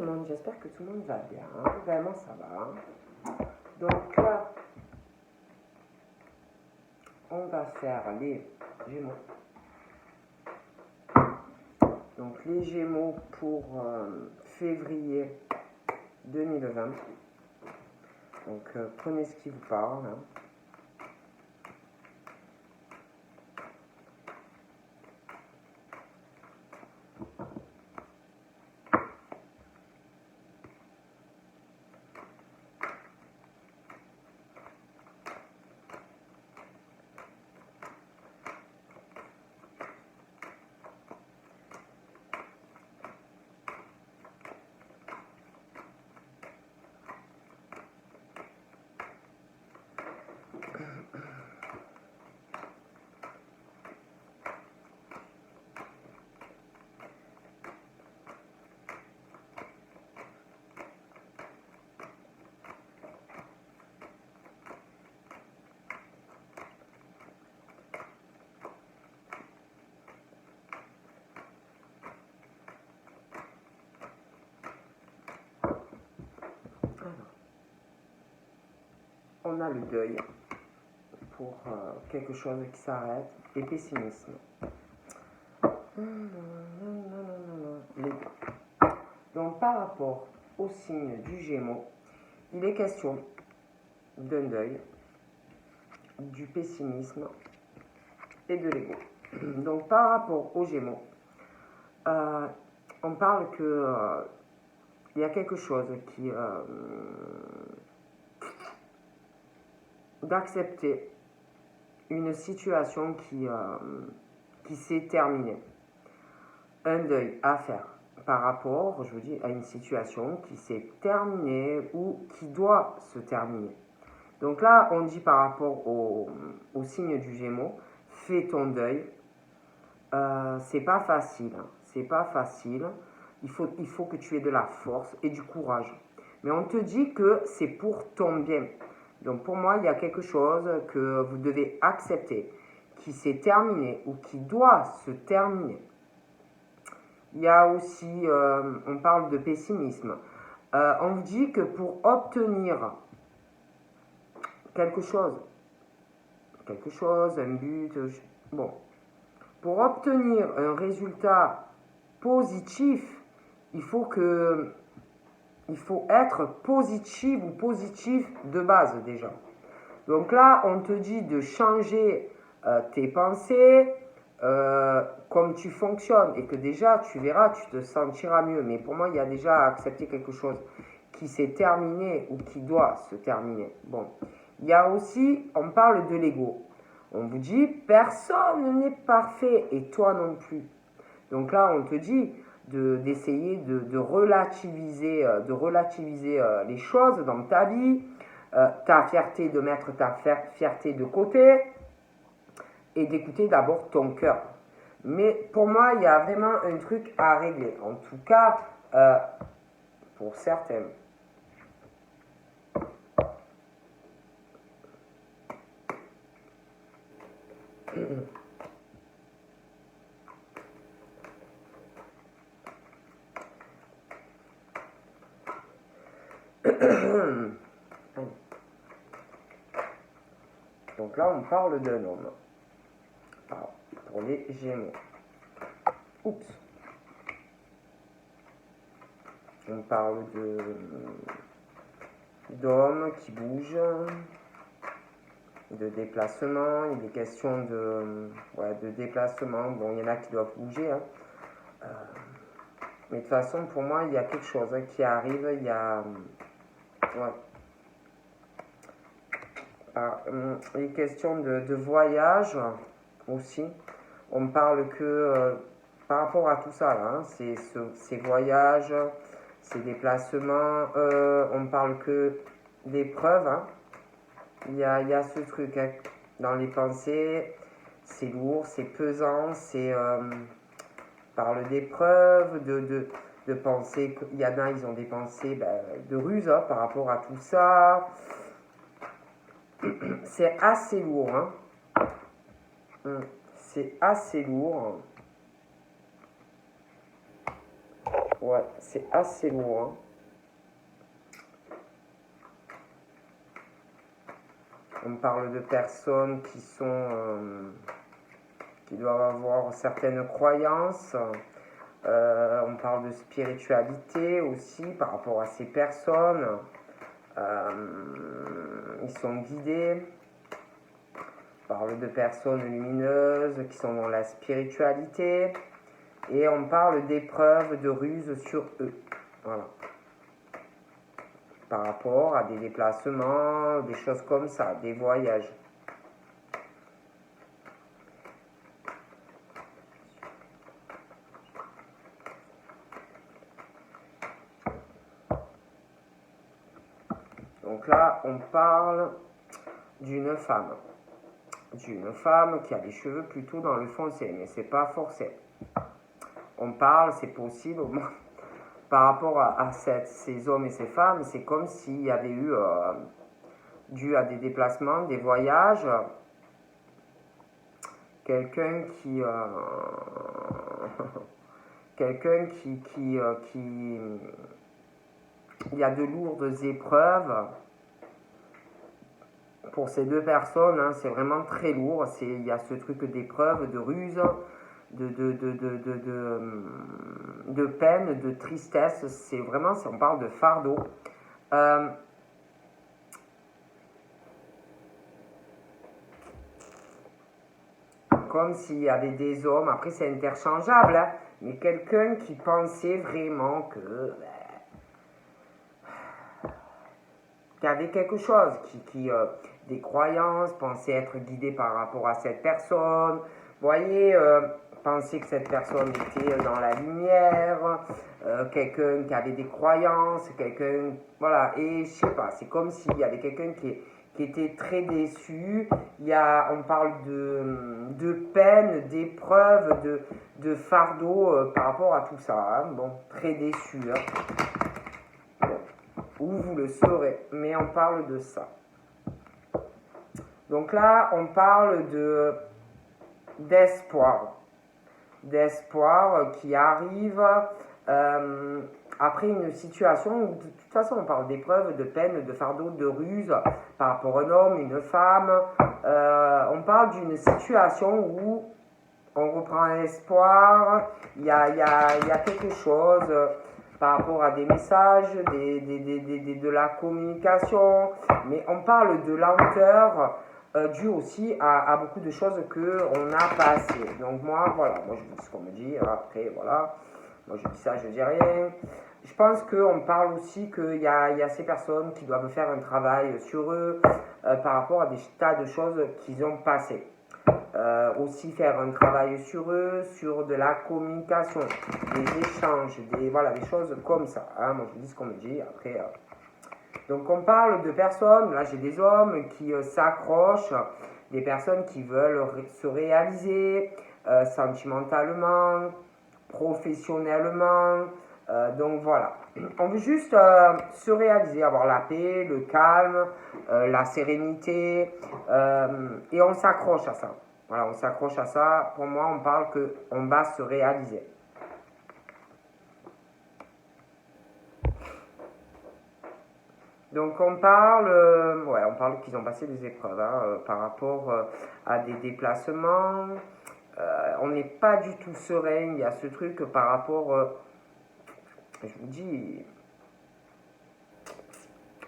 le monde, j'espère que tout le monde va bien. Vraiment, ça va. Donc là, on va faire les Gémeaux. Donc les Gémeaux pour février 2020. Donc prenez ce qui vous parle. Hein. On a le deuil pour quelque chose qui s'arrête et pessimisme. Les deux. Donc par rapport au signe du Gémeaux, il est question d'un deuil, du pessimisme et de l'ego. Donc par rapport aux Gémeaux, on parle que il y a quelque chose qui d'accepter une situation qui s'est terminée. Un deuil à faire par rapport, je vous dis, à une situation qui s'est terminée ou qui doit se terminer. Donc là, on dit par rapport au signe du Gémeaux, fais ton deuil. C'est pas facile, hein. C'est pas facile. Il faut que tu aies de la force et du courage. Mais on te dit que c'est pour ton bien. Donc pour moi, il y a quelque chose que vous devez accepter, qui s'est terminé ou qui doit se terminer. Il y a aussi, on parle de pessimisme. On vous dit que pour obtenir quelque chose, un but, bon, pour obtenir un résultat positif, il faut être positif ou positif de base déjà. Donc là, on te dit de changer tes pensées, comme tu fonctionnes et que déjà tu verras, tu te sentiras mieux. Mais pour moi, il y a déjà à accepter quelque chose qui s'est terminé ou qui doit se terminer. Bon, il y a aussi, on parle de l'ego. On vous dit, personne n'est parfait et toi non plus. Donc là, on te dit d'essayer de relativiser, les choses dans ta vie, ta fierté, de mettre ta fierté de côté et d'écouter d'abord ton cœur. Mais pour moi, il y a vraiment un truc à régler. En tout cas, pour certains. Donc là, on parle d'un homme. Alors, pour les Gémeaux. Oups. On parle d'hommes qui bougent, de déplacement. Il est question de déplacement. Bon, il y en a qui doivent bouger. Hein. Mais de toute façon, pour moi, il y a quelque chose qui arrive. Il y a... il est question de voyage aussi. On parle que par rapport à tout ça, là, hein, ces voyages, ces déplacements, on parle que d'épreuves. Hein. Il y a ce truc hein, dans les pensées, c'est lourd, c'est pesant, c'est parle d'épreuves, de pensées. Il y en a, ils ont des pensées de ruse hein, par rapport à tout ça. C'est assez lourd. Hein. C'est assez lourd. Ouais, c'est assez lourd. Hein. On parle de personnes qui doivent avoir certaines croyances. On parle de spiritualité aussi par rapport à ces personnes. Ils sont guidés. On parle de personnes lumineuses qui sont dans la spiritualité. Et on parle d'épreuves, de ruses sur eux. Voilà. Par rapport à des déplacements, des choses comme ça, des voyages. Donc là, on parle d'une femme. D'une femme qui a les cheveux plutôt dans le foncé, mais c'est pas forcé. On parle, c'est possible, par rapport à ces hommes et ces femmes, c'est comme s'il y avait eu, dû à des déplacements, des voyages, quelqu'un qui, il y a de lourdes épreuves pour ces deux personnes, hein, c'est vraiment très lourd. Il y a ce truc d'épreuve, de ruse, de peine, de tristesse. C'est vraiment, si on parle de fardeau. Comme s'il y avait des hommes, après c'est interchangeable, hein, mais quelqu'un qui pensait vraiment que qu'il y avait quelque chose, des croyances, pensait être guidé par rapport à cette personne, vous voyez, pensait que cette personne était dans la lumière, quelqu'un qui avait des croyances, quelqu'un, voilà, et je sais pas, c'est comme s'il y avait quelqu'un qui était très déçu, on parle de peine, d'épreuve, de fardeau par rapport à tout ça, hein, bon, très déçu, hein. Ou vous le saurez, mais on parle de ça. Donc là, on parle d'espoir qui arrive après une situation où de toute façon on parle d'épreuve, de peine, de fardeau, de ruse par rapport à un homme, une femme. On parle d'une situation où on reprend un espoir, il y a quelque chose par rapport à des messages, de la communication, mais on parle de lenteur due aussi à beaucoup de choses qu'on a passées. Donc moi, voilà, moi je dis ce qu'on me dit, après voilà, moi je dis ça, je dis rien. Je pense qu'on parle aussi qu'il y a ces personnes qui doivent faire un travail sur eux par rapport à des tas de choses qu'ils ont passées. Aussi faire un travail sur eux, sur de la communication, des échanges, des choses comme ça. Hein. Moi je dis ce qu'on me dit, après... Donc on parle de personnes, là j'ai des hommes qui s'accrochent, des personnes qui veulent se réaliser sentimentalement, professionnellement, donc voilà. On veut juste se réaliser, avoir la paix, le calme, la sérénité, et on s'accroche à ça. Voilà, on s'accroche à ça. Pour moi, on parle qu'on va se réaliser. Donc on parle qu'ils ont passé des épreuves hein, par rapport à des déplacements. On n'est pas du tout serein. Il y a ce truc par rapport, je vous dis,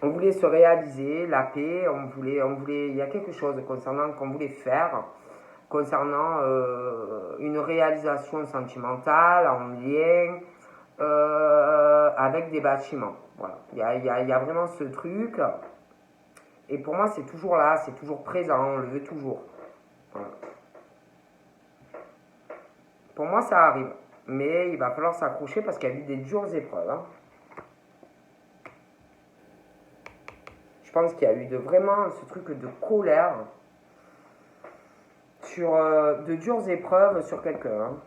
on voulait se réaliser, la paix. Il y a quelque chose concernant qu'on voulait faire, concernant une réalisation sentimentale en lien avec des bâtiments. Voilà. Il y a vraiment ce truc. Et pour moi, c'est toujours là, c'est toujours présent, on le veut toujours. Voilà. Pour moi, ça arrive. Mais il va falloir s'accrocher parce qu'il y a eu des dures épreuves. Hein. Je pense qu'il y a eu vraiment ce truc de colère sur de dures épreuves sur quelqu'un. Hein.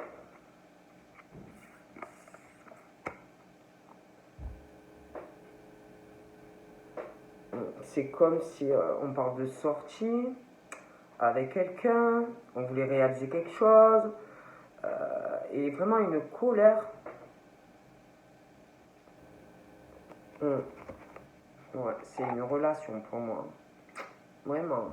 C'est comme si on parle de sortie avec quelqu'un, on voulait réaliser quelque chose, et vraiment une colère Hum. Ouais, c'est une relation pour moi. Vraiment.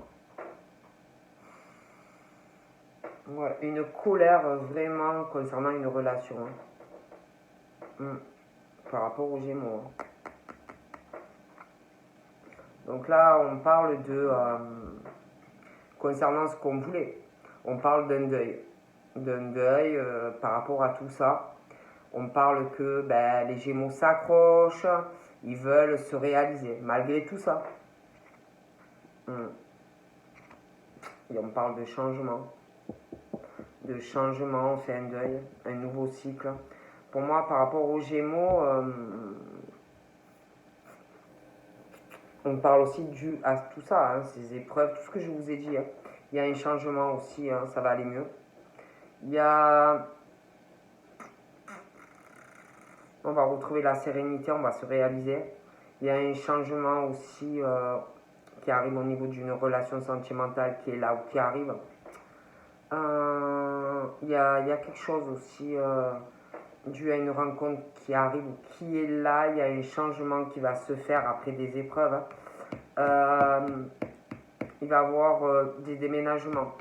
Ouais, une colère vraiment concernant une relation. Par rapport aux Gémeaux. Donc là, on parle de... concernant ce qu'on voulait. On parle d'un deuil. D'un deuil par rapport à tout ça. On parle que les Gémeaux s'accrochent, ils veulent se réaliser, malgré tout ça. Et on parle de changement. De changement, on fait un deuil, un nouveau cycle. Pour moi, par rapport aux Gémeaux, on parle aussi dû à tout ça, hein, ces épreuves, tout ce que je vous ai dit. Hein. Il y a un changement aussi, hein, ça va aller mieux. Il y a... On va retrouver la sérénité, on va se réaliser. Il y a un changement aussi qui arrive au niveau d'une relation sentimentale qui est là ou qui arrive. Il y a quelque chose aussi dû à une rencontre qui arrive ou qui est là. Il y a un changement qui va se faire après des épreuves. Il va y avoir des déménagements.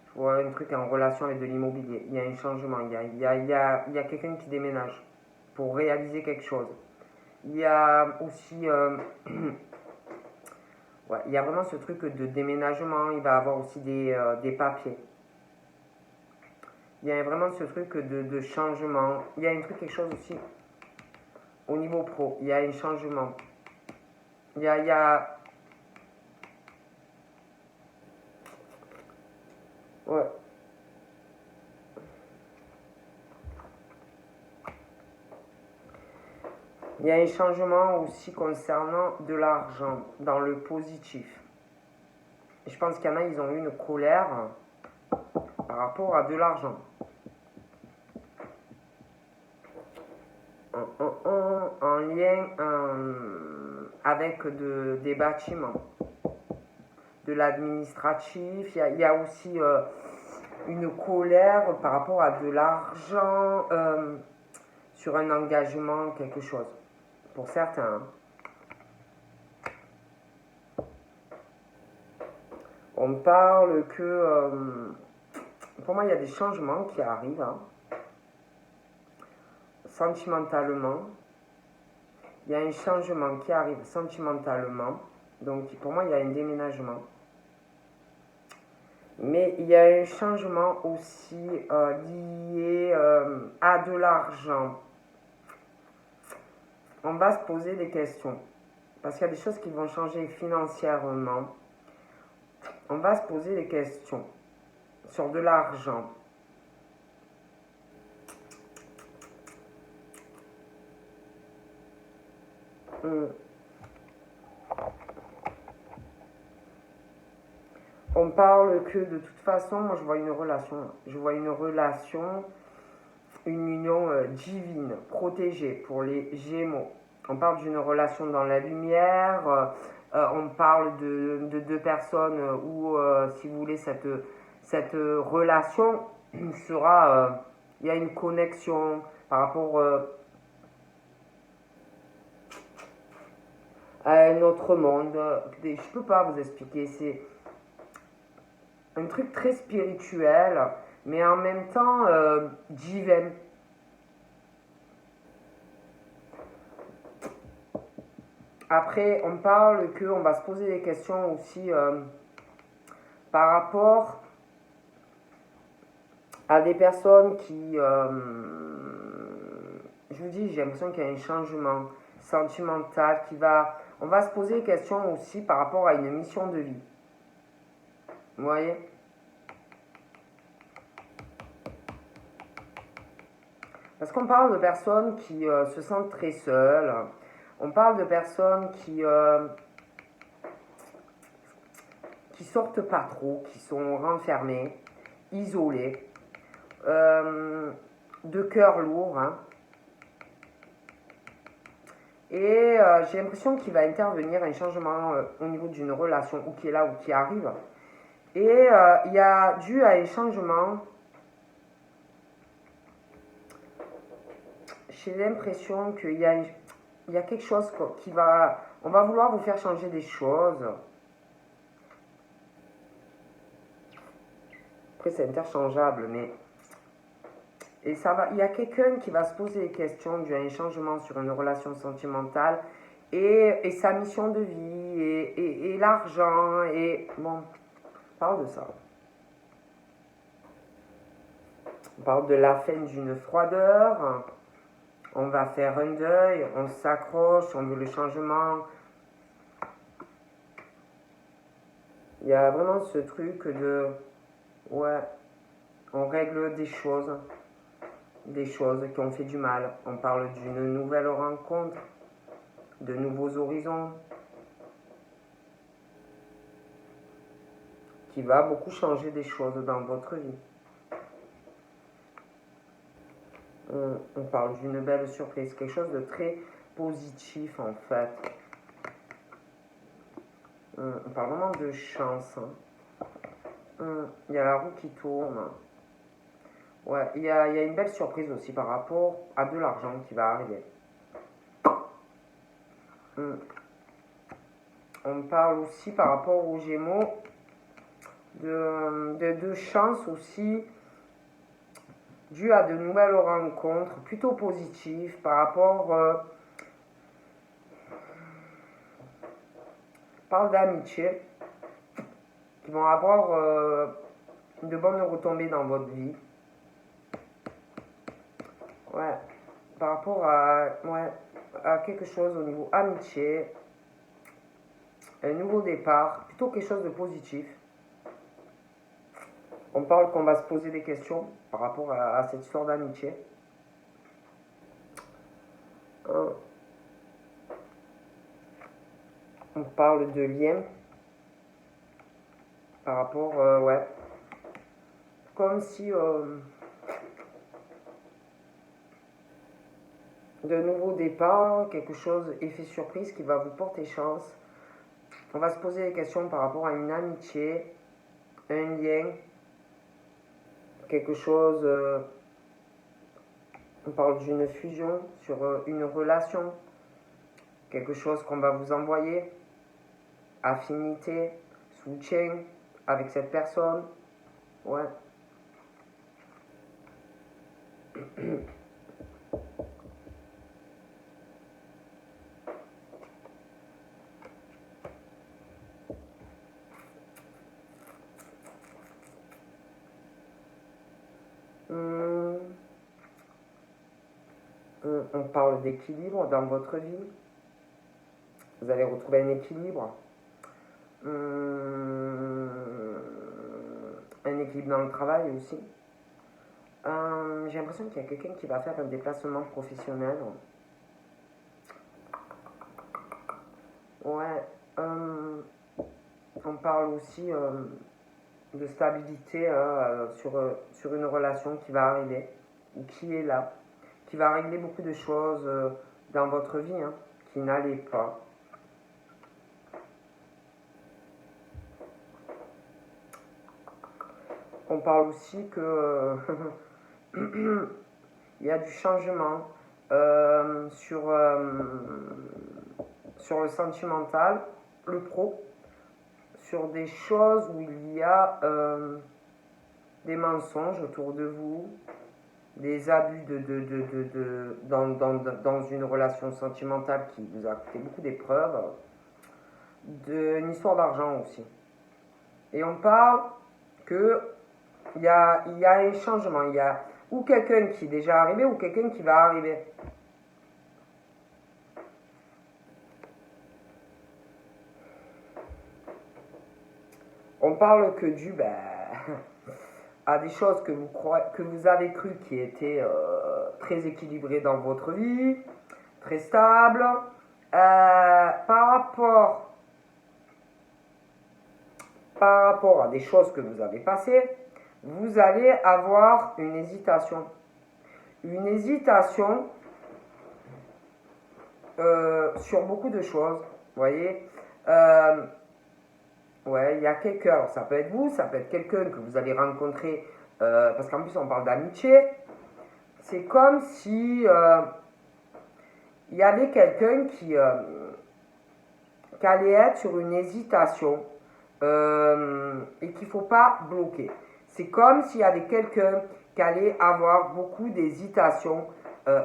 Je vois un truc en relation avec de l'immobilier. Il y a un changement. Il y a quelqu'un qui déménage pour réaliser quelque chose. Il y a aussi... ouais, il y a vraiment ce truc de déménagement. Il va y avoir aussi des papiers. Il y a vraiment ce truc de changement. Il y a un truc, quelque chose aussi au niveau pro. Il y a un changement. Il y a... Ouais. Il y a un changement aussi concernant de l'argent, dans le positif. Je pense qu'il y en a, ils ont eu une colère par rapport à de l'argent. En lien avec des bâtiments, de l'administratif. Il y a aussi une colère par rapport à de l'argent sur un engagement, quelque chose. Pour certains. On parle que... pour moi, il y a des changements qui arrivent. Hein. Sentimentalement. Il y a un changement qui arrive sentimentalement. Donc, pour moi, il y a un déménagement. Mais il y a un changement aussi lié à de l'argent. On va se poser des questions. Parce qu'il y a des choses qui vont changer financièrement. On va se poser des questions sur de l'argent. On parle que de toute façon, moi je vois une relation. Je vois une relation, une union divine, protégée pour les Gémeaux. On parle d'une relation dans la lumière. On parle de deux personnes où, si vous voulez, cette relation sera... il y a une connexion par rapport à un autre monde. Je ne peux pas vous expliquer. C'est un truc très spirituel, mais en même temps divin. Après, on parle qu'on va se poser des questions aussi par rapport à des personnes qui... je vous dis, j'ai l'impression qu'il y a un changement sentimental qui va... On va se poser des questions aussi par rapport à une mission de vie. Vous voyez ? Parce qu'on parle de personnes qui se sentent très seules. On parle de personnes qui sortent pas trop, qui sont renfermées, isolées, de cœur lourd. Hein. Et j'ai l'impression qu'il va intervenir un changement au niveau d'une relation, ou qui est là, ou qui arrive. Et il y a dû à un changement... J'ai l'impression qu'il y a il y a quelque chose qui va... On va vouloir vous faire changer des choses. Après, c'est interchangeable, mais... Et ça va, il y a quelqu'un qui va se poser des questions dû à un changement sur une relation sentimentale et sa mission de vie et l'argent et... Bon, on parle de ça. On parle de la fin d'une froideur. On va faire un deuil, on s'accroche, on veut le changement. Il y a vraiment ce truc de... Ouais, on règle des choses qui ont fait du mal. On parle d'une nouvelle rencontre, de nouveaux horizons, qui va beaucoup changer des choses dans votre vie. On parle d'une belle surprise, quelque chose de très positif en fait. On parle vraiment de chance. Il y a la roue qui tourne. Ouais, il y a une belle surprise aussi par rapport à de l'argent qui va arriver. On parle aussi par rapport aux Gémeaux de chance aussi dû à de nouvelles rencontres plutôt positives par rapport parle d'amitié qui vont avoir de bonnes retombées dans votre vie. Ouais, par rapport à quelque chose au niveau amitié, un nouveau départ, plutôt quelque chose de positif. On parle qu'on va se poser des questions par rapport à cette histoire d'amitié. On parle de lien par rapport, ouais, comme si de nouveaux départs, quelque chose, effet surprise qui va vous porter chance. On va se poser des questions par rapport à une amitié, un lien, quelque chose, on parle d'une fusion sur une relation, quelque chose qu'on va vous envoyer, affinité, soutien avec cette personne, ouais. On parle d'équilibre dans votre vie. Vous allez retrouver un équilibre. Un équilibre dans le travail aussi. J'ai l'impression qu'il y a quelqu'un qui va faire un déplacement professionnel. Ouais. On parle aussi de stabilité sur une relation qui va arriver ou qui est là, qui va régler beaucoup de choses dans votre vie qui n'allaient pas. On parle aussi que il y a du changement sur le sentimental, le pro, sur des choses où il y a des mensonges autour de vous, des abus dans une relation sentimentale qui vous a fait beaucoup d'épreuves, d'une histoire d'argent aussi. Et on parle que il y a un changement, il y a ou quelqu'un qui est déjà arrivé ou quelqu'un qui va arriver. On parle que à des choses que vous avez cru qui étaient très équilibrées dans votre vie, très stables, par rapport à des choses que vous avez passées, vous allez avoir une hésitation. Une hésitation sur beaucoup de choses, vous voyez. Ouais, il y a quelqu'un, alors ça peut être vous, ça peut être quelqu'un que vous allez rencontrer, parce qu'en plus on parle d'amitié. C'est comme si il y avait quelqu'un qui allait être sur une hésitation et qu'il ne faut pas bloquer. C'est comme s'il y avait quelqu'un qui allait avoir beaucoup d'hésitations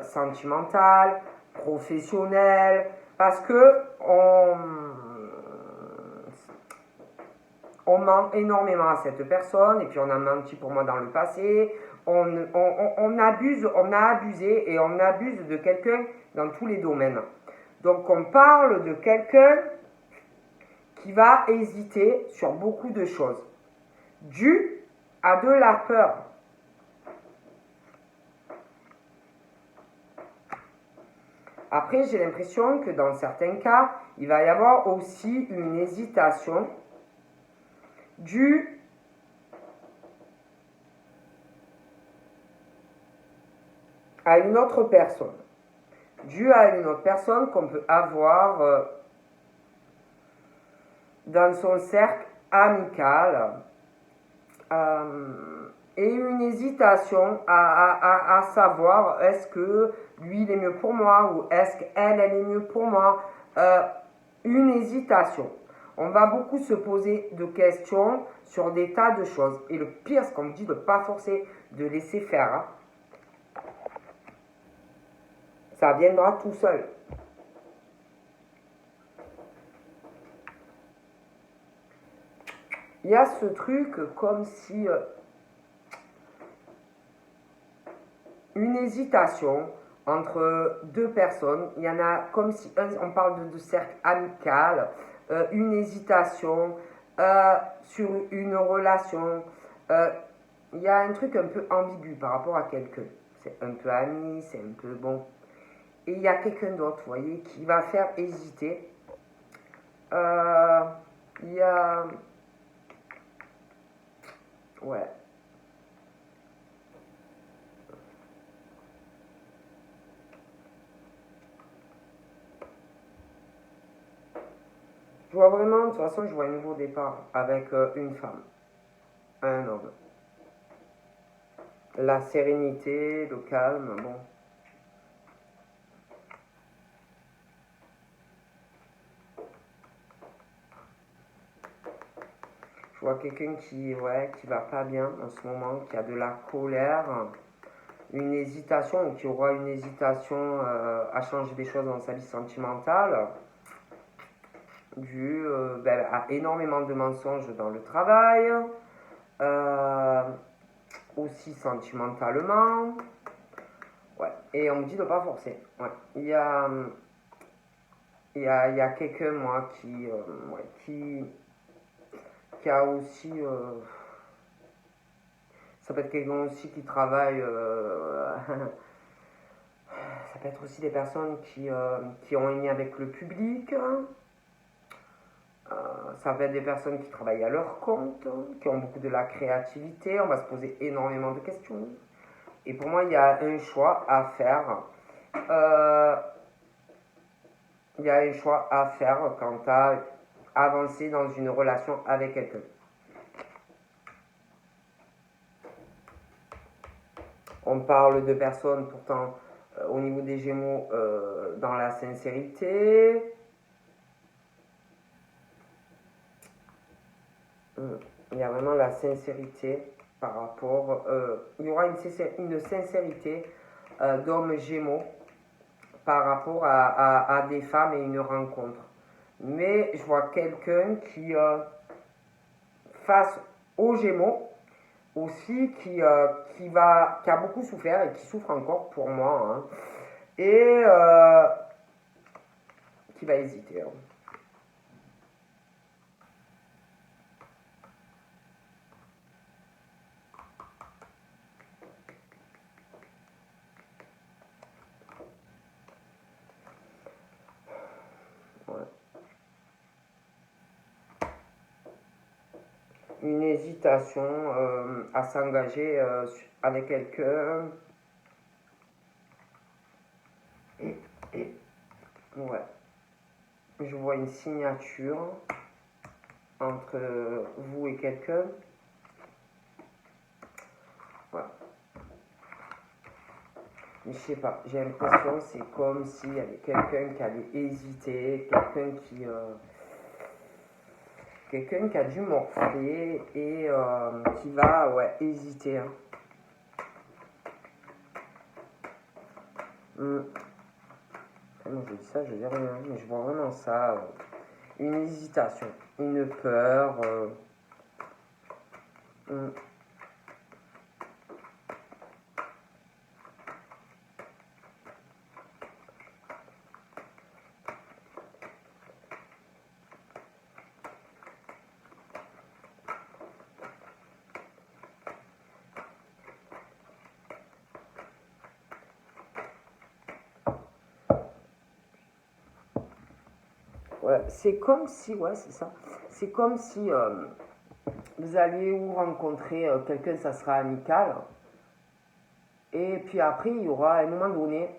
sentimentales, professionnelles, parce que on ment énormément à cette personne, et puis on a menti pour moi dans le passé, on abuse, on a abusé et on abuse de quelqu'un dans tous les domaines. Donc on parle de quelqu'un qui va hésiter sur beaucoup de choses, dû à de la peur. Après, j'ai l'impression que dans certains cas, il va y avoir aussi une hésitation due à une autre personne. Due à une autre personne qu'on peut avoir dans son cercle amical. Et une hésitation à savoir est-ce que lui il est mieux pour moi ou est-ce qu'elle elle est mieux pour moi. Une hésitation. On va beaucoup se poser de questions sur des tas de choses. Et le pire, c'est qu'on me dit de ne pas forcer, de laisser faire. Hein. Ça viendra tout seul. Il y a ce truc comme si une hésitation entre deux personnes. Il y en a comme si on parle de cercle amical, une hésitation sur une relation. Il y a un truc un peu ambigu par rapport à quelqu'un. C'est un peu ami, c'est un peu bon. Et il y a quelqu'un d'autre, vous voyez, qui va faire hésiter. Il y a... Ouais. Je vois vraiment, de toute façon, je vois un nouveau départ avec une femme, un homme. La sérénité, le calme, bon. Je vois quelqu'un qui va pas bien en ce moment, qui a de la colère, une hésitation, ou qui aura une hésitation à changer des choses dans sa vie sentimentale, dû à énormément de mensonges dans le travail, aussi sentimentalement. Ouais. Et on me dit de pas forcer. Ouais. Il y a quelqu'un, moi, qui a aussi... ça peut être quelqu'un aussi qui travaille... ça peut être aussi des personnes qui ont un lien avec le public. Ça peut être des personnes qui travaillent à leur compte, qui ont beaucoup de la créativité. On va se poser énormément de questions. Et pour moi, il y a un choix à faire. Il y a un choix à faire quant à avancer dans une relation avec quelqu'un. On parle de personnes pourtant au niveau des Gémeaux dans la sincérité. Il y a vraiment la sincérité par rapport... il y aura une sincérité d'hommes Gémeaux par rapport à des femmes et une rencontre. Mais je vois quelqu'un qui, face aux Gémeaux, aussi qui a beaucoup souffert et qui souffre encore pour moi, hein, et qui va hésiter. Hein. Ouais. Une hésitation à s'engager avec quelqu'un. Ouais. Je vois une signature entre vous et quelqu'un. Ouais. Mais je sais pas, j'ai l'impression que c'est comme s'il y avait quelqu'un qui allait hésiter, quelqu'un qui a dû morfler et qui va hésiter. Hein. Moi je dis ça, je dis rien, mais je vois vraiment ça. Une hésitation, une peur. Ouais, c'est comme si, ouais, c'est ça. C'est comme si vous alliez vous rencontrer quelqu'un, ça sera amical. Et puis après, il y aura, à un moment donné,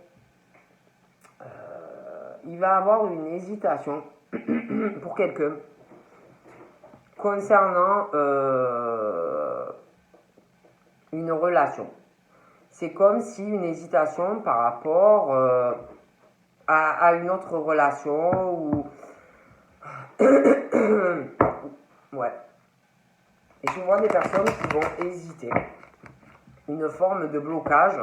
il va avoir une hésitation pour quelqu'un concernant une relation. C'est comme si une hésitation par rapport à une autre relation ou... ouais. Et je vois des personnes qui vont hésiter. Une forme de blocage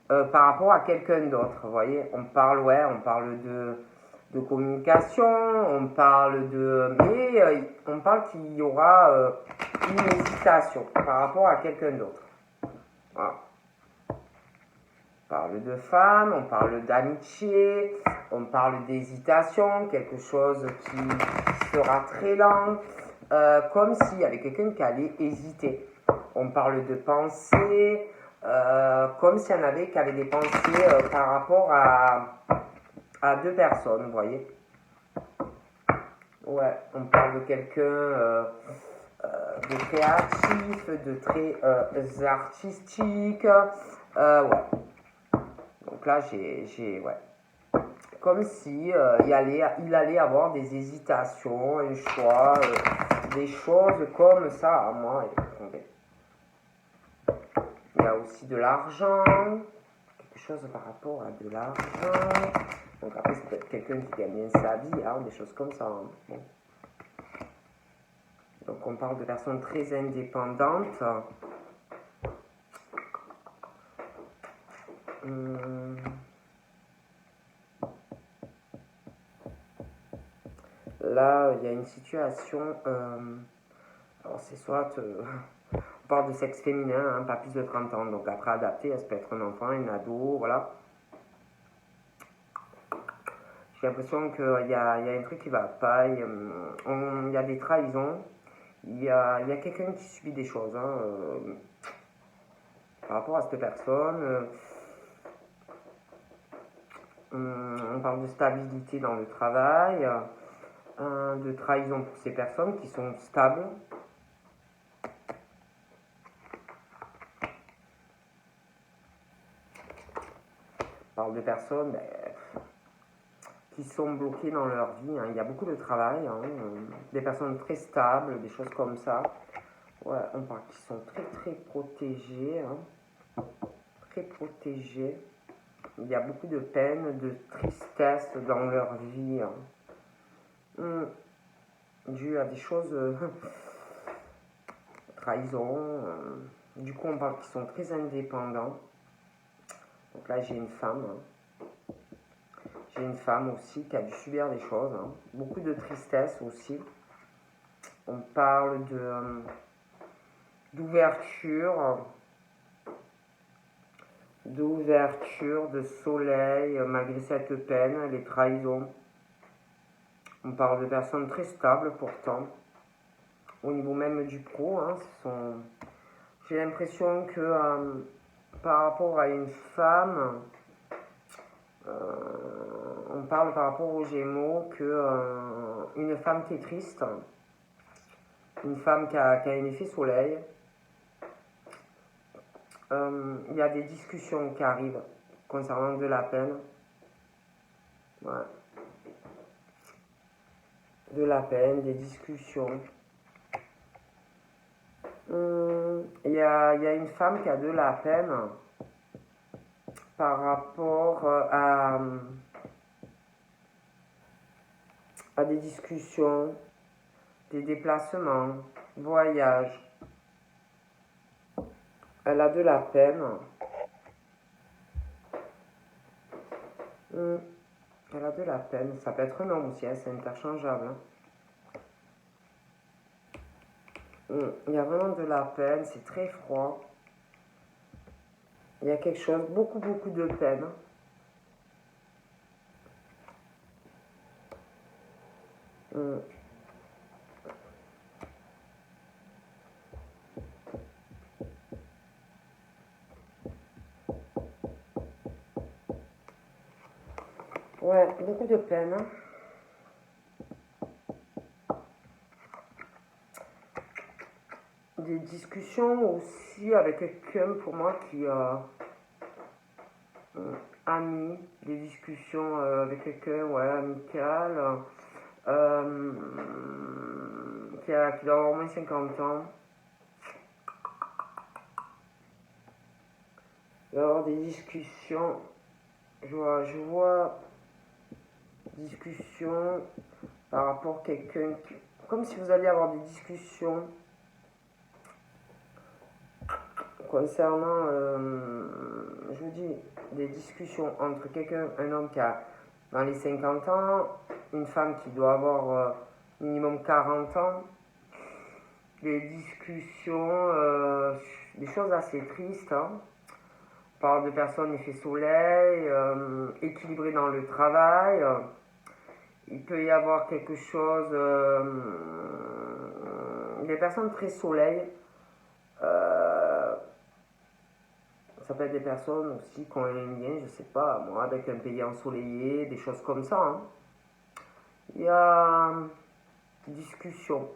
par rapport à quelqu'un d'autre. Vous voyez, on parle de communication, on parle de... Mais on parle qu'il y aura une hésitation par rapport à quelqu'un d'autre. Voilà. On parle de femme, on parle d'amitié, on parle d'hésitation, quelque chose qui sera très lent, comme s'il y avait quelqu'un qui allait hésiter. On parle de pensée, comme s'il y en avait qui avaient des pensées par rapport à deux personnes, vous voyez. Ouais, on parle de quelqu'un de créatif, de très artistique. Ouais. Donc là, ouais. Comme si il allait avoir des hésitations, un choix, des choses comme ça. Moi, il y a aussi de l'argent, quelque chose par rapport à de l'argent. Donc après, c'est peut-être quelqu'un qui gagne bien sa vie, hein, des choses comme ça. Hein. Bon. Donc on parle de personnes très indépendantes. Là, il y a une situation, alors c'est soit, on parle de sexe féminin, hein, pas plus de 30 ans, donc après adapté, ça peut être un enfant, un ado, voilà. J'ai l'impression qu'il y a un truc qui va pas, il y a des trahisons, il y a quelqu'un qui subit des choses, hein, par rapport à cette personne. On parle de stabilité dans le travail, de trahison pour ces personnes qui sont stables. On parle de personnes qui sont bloquées dans leur vie. Hein. Il y a beaucoup de travail, hein, des personnes très stables, des choses comme ça. Ouais, on parle qui sont très très protégées. Hein. Très protégées. Il y a beaucoup de peine, de tristesse dans leur vie. Hein. Dû à des choses... trahison. Du coup, on parle qu'ils sont très indépendants. Donc là, j'ai une femme. Hein. J'ai une femme aussi qui a dû subir des choses. Hein. Beaucoup de tristesse aussi. On parle d'ouverture, de soleil, malgré cette peine, les trahisons. On parle de personnes très stables pourtant. Au niveau même du pro, hein, j'ai l'impression que par rapport à une femme, on parle par rapport aux Gémeaux que une femme qui est triste, une femme qui a un effet soleil, il y a des discussions qui arrivent concernant de la peine. Ouais. De la peine, des discussions. Il y a une femme qui a de la peine par rapport à des discussions, des déplacements, voyages. Elle a de la peine. Elle a de la peine. Ça peut être un homme aussi, hein, c'est interchangeable. Il y a vraiment de la peine, c'est très froid. Il y a quelque chose, beaucoup de peine. Ouais, beaucoup de peine. Des discussions aussi avec quelqu'un pour moi qui ami, des discussions avec quelqu'un, ouais, amical, qui doit avoir au moins 50 ans. Il doit avoir des discussions, je vois discussions par rapport à quelqu'un, comme si vous alliez avoir des discussions concernant, je vous dis, des discussions entre quelqu'un, un homme qui a dans les 50 ans, une femme qui doit avoir minimum 40 ans, des discussions, des choses assez tristes. Hein. On parle de personnes, il fait soleil, équilibrées dans le travail. Il peut y avoir quelque chose, des personnes très soleil. Ça peut être des personnes aussi qui ont un lien, je sais pas, moi, avec un pays ensoleillé, des choses comme ça. Hein. Il y a discussion.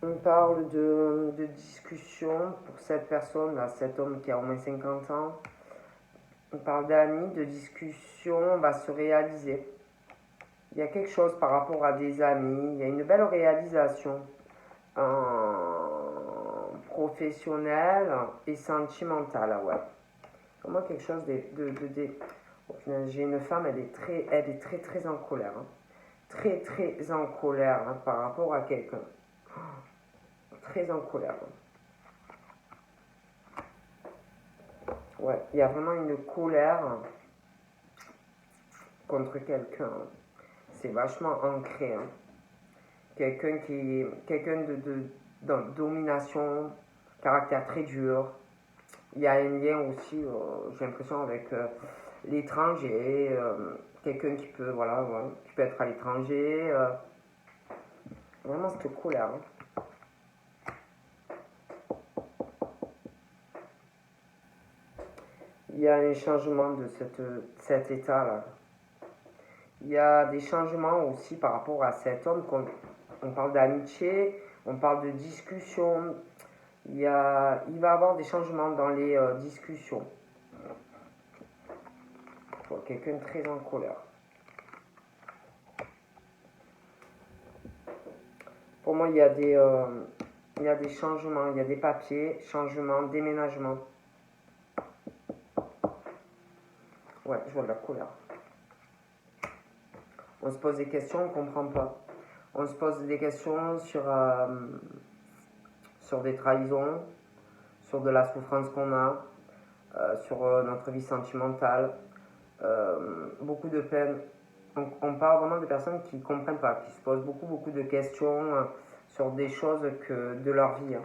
On parle de discussion pour cette personne-là, cet homme qui a au moins 50 ans. On parle d'amis, de discussion va se réaliser. Il y a quelque chose par rapport à des amis, il y a une belle réalisation professionnelle et sentimentale, ouais. Vraiment quelque chose j'ai une femme, elle est très en colère. Hein. Très en colère hein, par rapport à quelqu'un. Très en colère. Ouais, il y a vraiment une colère contre quelqu'un. C'est vachement ancré. Hein. Quelqu'un de domination, caractère très dur. Il y a un lien aussi, j'ai l'impression, avec l'étranger. Quelqu'un qui peut, qui peut être à l'étranger. Vraiment cette colère. Hein. Il y a un changement de cet état-là. Il y a des changements aussi par rapport à cet homme. On parle d'amitié, on parle de discussion. Il va y avoir des changements dans les discussions. Quelqu'un de très en colère. Pour moi, il y a des changements, il y a des papiers, changements, déménagements. Ouais, je vois de la colère. On se pose des questions, on ne comprend pas. On se pose des questions sur des trahisons, sur de la souffrance qu'on a, sur notre vie sentimentale, beaucoup de peine. On parle vraiment de personnes qui ne comprennent pas, qui se posent beaucoup de questions sur des choses de leur vie. Hein.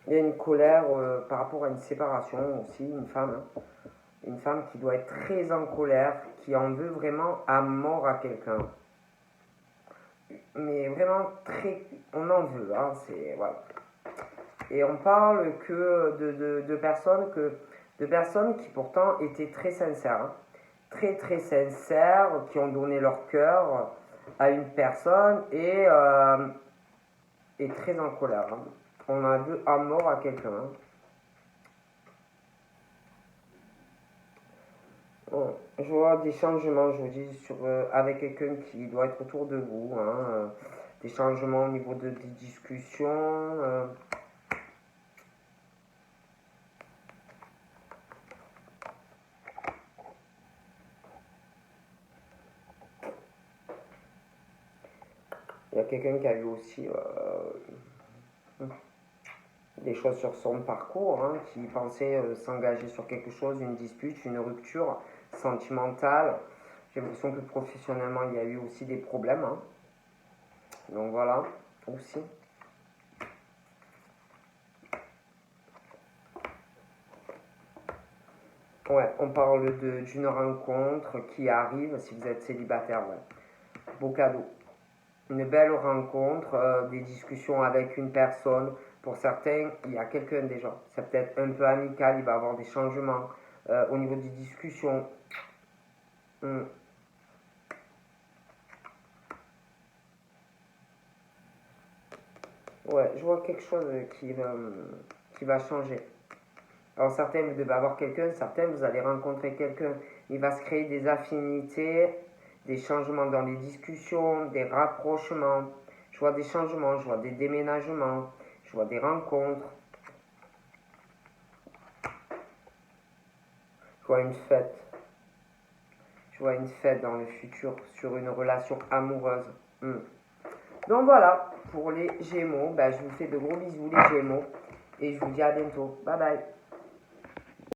Il y a une colère par rapport à une séparation aussi, une femme. Hein. Une femme qui doit être très en colère, qui en veut vraiment à mort à quelqu'un. Mais vraiment on en veut. Hein, voilà. Et on parle que de personnes qui pourtant étaient très sincères. Hein. Très sincères, qui ont donné leur cœur à une personne et très en colère. Hein. On en veut à mort à quelqu'un. Hein. Bon, je vois des changements, je vous dis, avec quelqu'un qui doit être autour de vous. Hein, des changements au niveau des discussions. Il y a quelqu'un qui a eu aussi des choses sur son parcours, hein, qui pensait s'engager sur quelque chose, une dispute, une rupture sentimentale. J'ai l'impression que professionnellement, il y a eu aussi des problèmes. Hein. Donc voilà, aussi. Ouais, on parle d'une rencontre qui arrive si vous êtes célibataire. Ouais. Beau cadeau. Une belle rencontre, des discussions avec une personne. Pour certains, il y a quelqu'un déjà. C'est peut-être un peu amical, il va y avoir des changements au niveau des discussions. Hmm. Ouais, je vois quelque chose qui va changer. Alors certains, vous devez avoir quelqu'un, certains, vous allez rencontrer quelqu'un. Il va se créer des affinités, des changements dans les discussions, des rapprochements. Je vois des changements, je vois des déménagements, je vois des rencontres, je vois une fête. Je vois une fête dans le futur sur une relation amoureuse. Hmm. Donc voilà, pour les Gémeaux, ben, je vous fais de gros bisous les Gémeaux et je vous dis à bientôt. Bye bye.